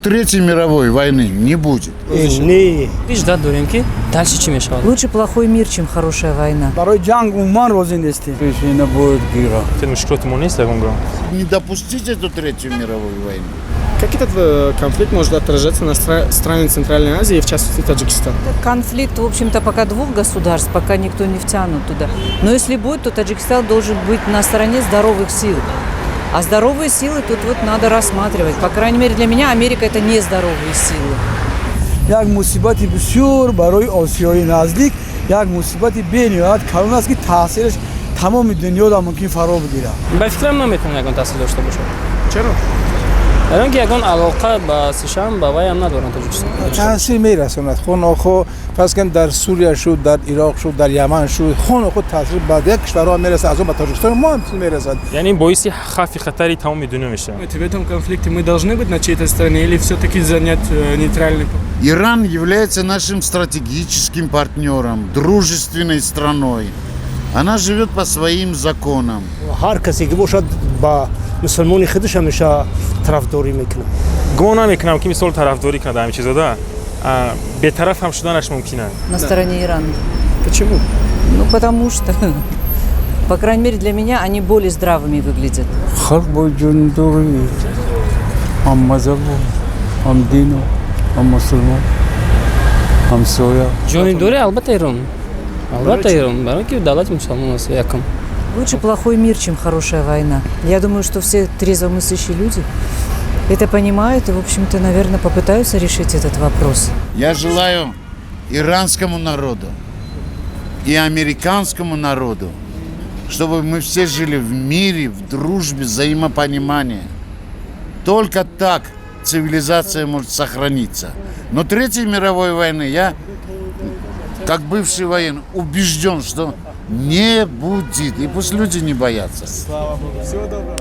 Третьей мировой войны не будет. Ждать дуринки. Дальше чем мешало? Лучше плохой мир, чем хорошая война. Не допустить эту Третью мировую войну. Как этот конфликт может отражаться на страны Центральной Азии, в частности Таджикистан? Конфликт, в общем-то, пока двух государств, пока никто не втянут туда. Но если будет, то Таджикистан должен быть на стороне здоровых сил. А здоровые силы тут вот надо рассматривать. По крайней мере, для меня Америка – это не здоровые силы. як мусибати бисёр барои осиёи наздик як мусибати бениҳоят калон аст ки таъсираш тамоми дунёро мумкин фаро бигирад. Ба фикрам наметавонад ягон таъсир дошта бошад. Чаро? Барои ки ягон алоқа ба США ҳам ба вай ҳам надоранд Таҷикистон. таъсир мерасонад хонохо фарз кунед дар Сурия шуд, дар Ироқ шуд, дар Яман шуд, хонохо таъсир ба як кишварҳо мерасад, аз он ба Тоҷикистон мо ҳам мерасад. Яъни боиси хавфи хатари тамоми дунё мешавад. В этом конфликте мы должны быть на чьей-то стороне или все-таки занять нейтральный? Иран является нашим стратегическим партнером, дружественной страной. Она живет по своим законам. هر کسی که باشد با مسلمانی خودش همیشه طرفداری میکنه. гумон намекунам ки мисол тарафдорӣ карда ҳамин чизода бетараф ҳам шуданаш мумкин аст. На стороне Ирана. Почему? Ну, потому что, по крайней мере, для меня они более здравыми выглядят. халқ бо ҷундури ҳам мазҳабу ҳам дину ҳам мусулмон ҳам соя. ҷонибдори албатта Ирон. Албатта Ирон. Барои ки давлати мусулмон аст якам. Лучше плохой мир, чем хорошая война. Я думаю, что все трезвомыслящие люди это понимают и, в общем-то, наверное, попытаются решить этот вопрос. Я желаю иранскому народу и американскому народу, чтобы мы все жили в мире, в дружбе, взаимопонимании. Только так цивилизация может сохраниться. Но Третьей мировой войны я, как бывший военный, убежден, что не будет. И пусть люди не боятся. Слава Богу. Всего доброго.